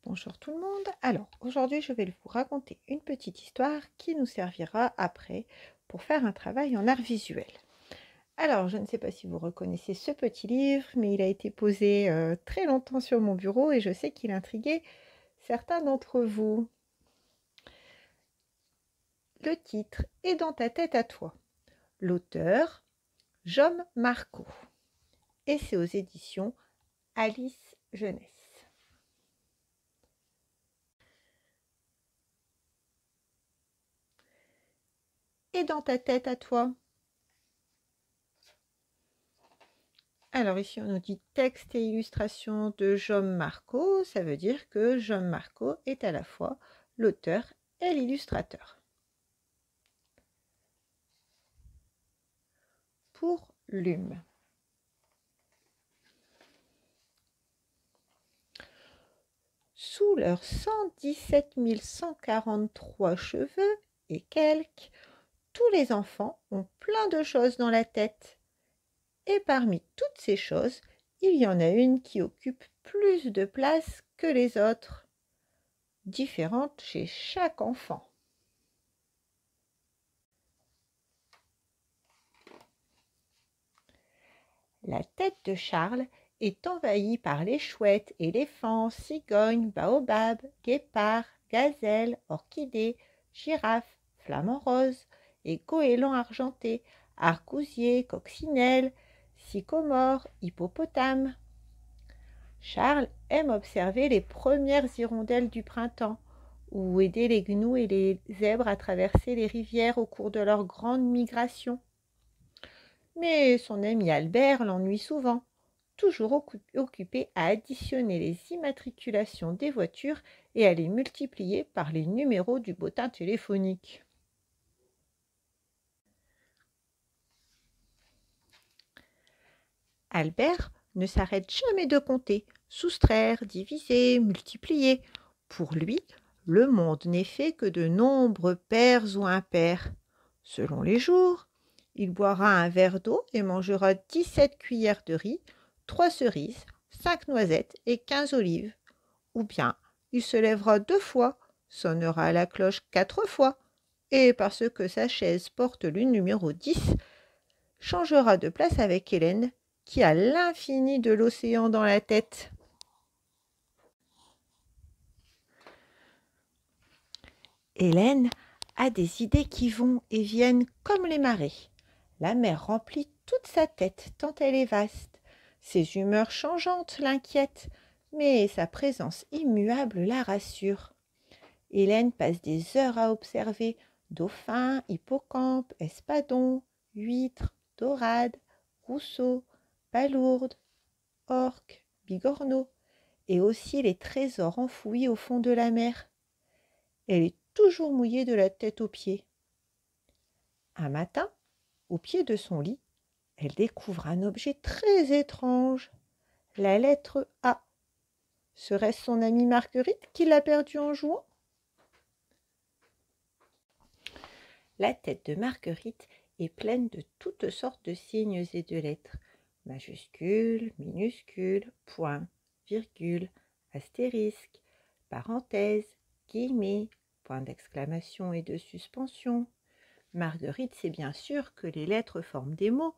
Bonjour tout le monde. Alors, aujourd'hui, je vais vous raconter une petite histoire qui nous servira après pour faire un travail en art visuel. Alors, je ne sais pas si vous reconnaissez ce petit livre, mais il a été posé très longtemps sur mon bureau et je sais qu'il intriguait certains d'entre vous. Le titre est Dans ta tête à toi. L'auteur, Jom Marco. Et c'est aux éditions Alice Jeunesse. Et dans ta tête à toi. Alors ici, on nous dit texte et illustration de Jom Marco. Ça veut dire que Jom Marco est à la fois l'auteur et l'illustrateur. Pour Lume. Sous leurs 117 143 cheveux et quelques, tous les enfants ont plein de choses dans la tête. Et parmi toutes ces choses, il y en a une qui occupe plus de place que les autres, différente chez chaque enfant. La tête de Charles est envahie par les chouettes, éléphants, cigognes, baobabs, guépards, gazelles, orchidées, girafes, flamants roses et goélands argentés, arcousiers, coccinelles, sycomores, hippopotames. Charles aime observer les premières hirondelles du printemps ou aider les gnous et les zèbres à traverser les rivières au cours de leur grande migration. Mais son ami Albert l'ennuie souvent, toujours occupé à additionner les immatriculations des voitures et à les multiplier par les numéros du bottin téléphonique. Albert ne s'arrête jamais de compter, soustraire, diviser, multiplier. Pour lui, le monde n'est fait que de nombres pairs ou impairs. Selon les jours, il boira un verre d'eau et mangera 17 cuillères de riz, 3 cerises, 5 noisettes et 15 olives. Ou bien, il se lèvera 2 fois, sonnera à la cloche 4 fois, et parce que sa chaise porte le numéro 10, changera de place avec Hélène, qui a l'infini de l'océan dans la tête. Hélène a des idées qui vont et viennent comme les marées. La mer remplit toute sa tête tant elle est vaste. Ses humeurs changeantes l'inquiètent, mais sa présence immuable la rassure. Hélène passe des heures à observer dauphins, hippocampes, espadons, huîtres, dorades, rousseaux, palourdes, orques, bigorneaux, et aussi les trésors enfouis au fond de la mer. Elle est toujours mouillée de la tête aux pieds. Un matin, au pied de son lit, elle découvre un objet très étrange, la lettre A. Serait-ce son amie Marguerite qui l'a perdue en jouant? La tête de Marguerite est pleine de toutes sortes de signes et de lettres, majuscules, minuscules, points, virgules, astérisques, parenthèses, guillemets, points d'exclamation et de suspension. Marguerite sait bien sûr que les lettres forment des mots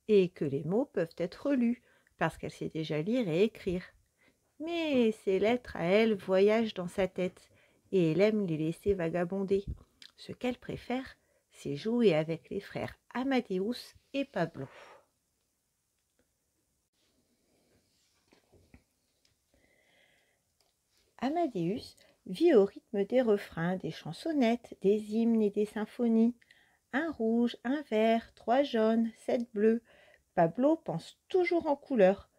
et que les mots peuvent être lus parce qu'elle sait déjà lire et écrire. Mais ces lettres à elle voyagent dans sa tête et elle aime les laisser vagabonder. Ce qu'elle préfère, c'est jouer avec les frères Amadeus et Pablo. Amadeus vit au rythme des refrains, des chansonnettes, des hymnes et des symphonies. Un rouge, un vert, 3 jaunes, 7 bleus. Pablo pense toujours en couleurs.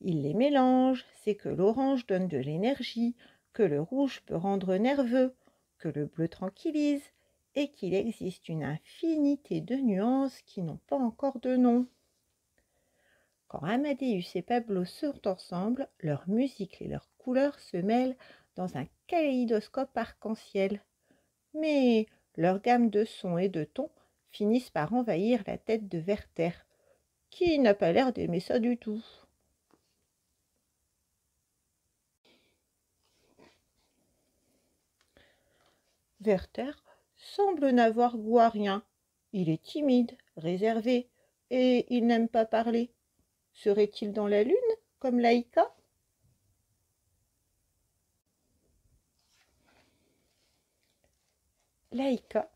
Il les mélange, sait que l'orange donne de l'énergie, que le rouge peut rendre nerveux, que le bleu tranquillise, et qu'il existe une infinité de nuances qui n'ont pas encore de nom. Quand Amadeus et Pablo sont ensemble, leur musique et leurs couleurs se mêlent dans un kaléidoscope arc-en-ciel. Mais leur gamme de sons et de tons finissent par envahir la tête de Werther, qui n'a pas l'air d'aimer ça du tout. Werther semble n'avoir goût à rien. Il est timide, réservé, et il n'aime pas parler. Serait-il dans la lune, comme Laïka? Laïka,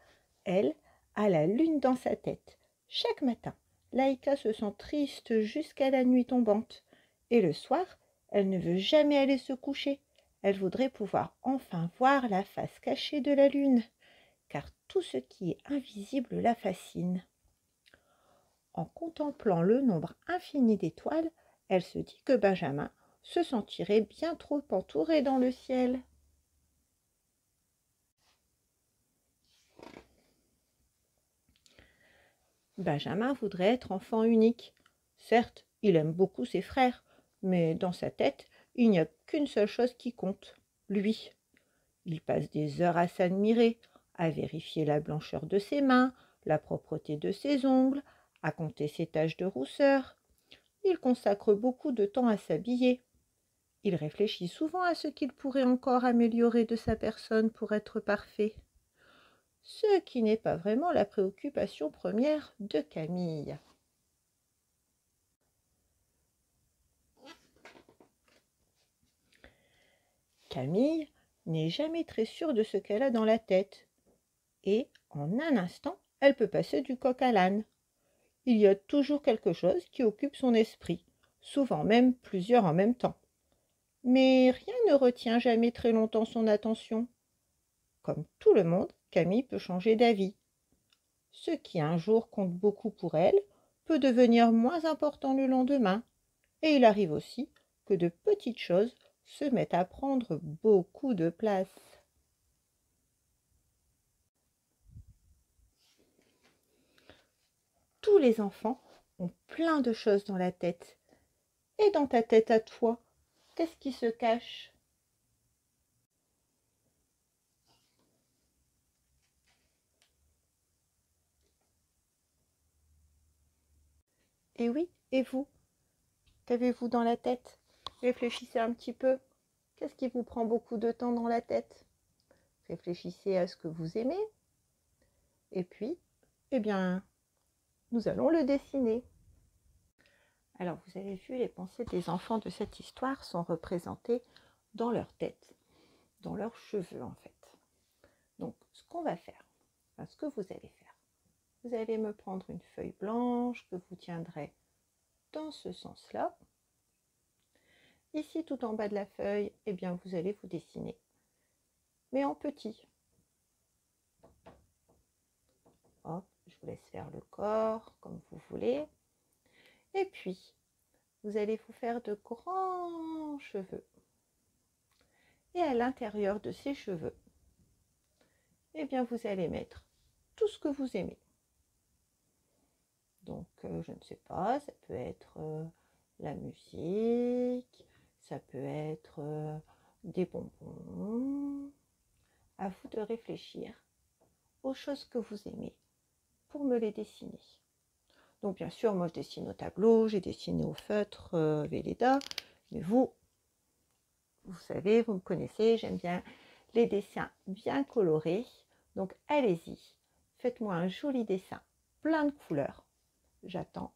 elle, a la lune dans sa tête. Chaque matin, Laïka se sent triste jusqu'à la nuit tombante. Et le soir, elle ne veut jamais aller se coucher. Elle voudrait pouvoir enfin voir la face cachée de la lune, car tout ce qui est invisible la fascine. En contemplant le nombre infini d'étoiles, elle se dit que Benjamin se sentirait bien trop entouré dans le ciel. Benjamin voudrait être enfant unique. Certes, il aime beaucoup ses frères, mais dans sa tête, il n'y a qu'une seule chose qui compte, lui. Il passe des heures à s'admirer, à vérifier la blancheur de ses mains, la propreté de ses ongles, à compter ses taches de rousseur. Il consacre beaucoup de temps à s'habiller. Il réfléchit souvent à ce qu'il pourrait encore améliorer de sa personne pour être parfait. Ce qui n'est pas vraiment la préoccupation première de Camille. Camille n'est jamais très sûre de ce qu'elle a dans la tête. Et, en un instant, elle peut passer du coq à l'âne. Il y a toujours quelque chose qui occupe son esprit, souvent même plusieurs en même temps. Mais rien ne retient jamais très longtemps son attention. Comme tout le monde, Camille peut changer d'avis. Ce qui un jour compte beaucoup pour elle peut devenir moins important le lendemain. Et il arrive aussi que de petites choses se mettent à prendre beaucoup de place. Tous les enfants ont plein de choses dans la tête. Et dans ta tête à toi, qu'est-ce qui se cache? Et oui, et vous? Qu'avez-vous dans la tête? Réfléchissez un petit peu. Qu'est-ce qui vous prend beaucoup de temps dans la tête? Réfléchissez à ce que vous aimez. Et puis, eh bien, nous allons le dessiner. Alors, vous avez vu, les pensées des enfants de cette histoire sont représentées dans leur tête, dans leurs cheveux en fait. Donc, ce qu'on va faire, enfin, ce que vous allez faire, vous allez me prendre une feuille blanche que vous tiendrez dans ce sens-là. Ici, tout en bas de la feuille, eh bien, vous allez vous dessiner, mais en petit. Hop, je vous laisse faire le corps comme vous voulez. Et puis, vous allez vous faire de grands cheveux. Et à l'intérieur de ces cheveux, eh bien, vous allez mettre tout ce que vous aimez. Donc, je ne sais pas, ça peut être la musique, ça peut être des bonbons. À vous de réfléchir aux choses que vous aimez pour me les dessiner. Donc, bien sûr, moi, je dessine au tableau, j'ai dessiné au feutre Velleda, mais vous savez, vous me connaissez, j'aime bien les dessins bien colorés. Donc, allez-y, faites-moi un joli dessin, plein de couleurs. J'attends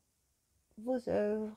vos œuvres.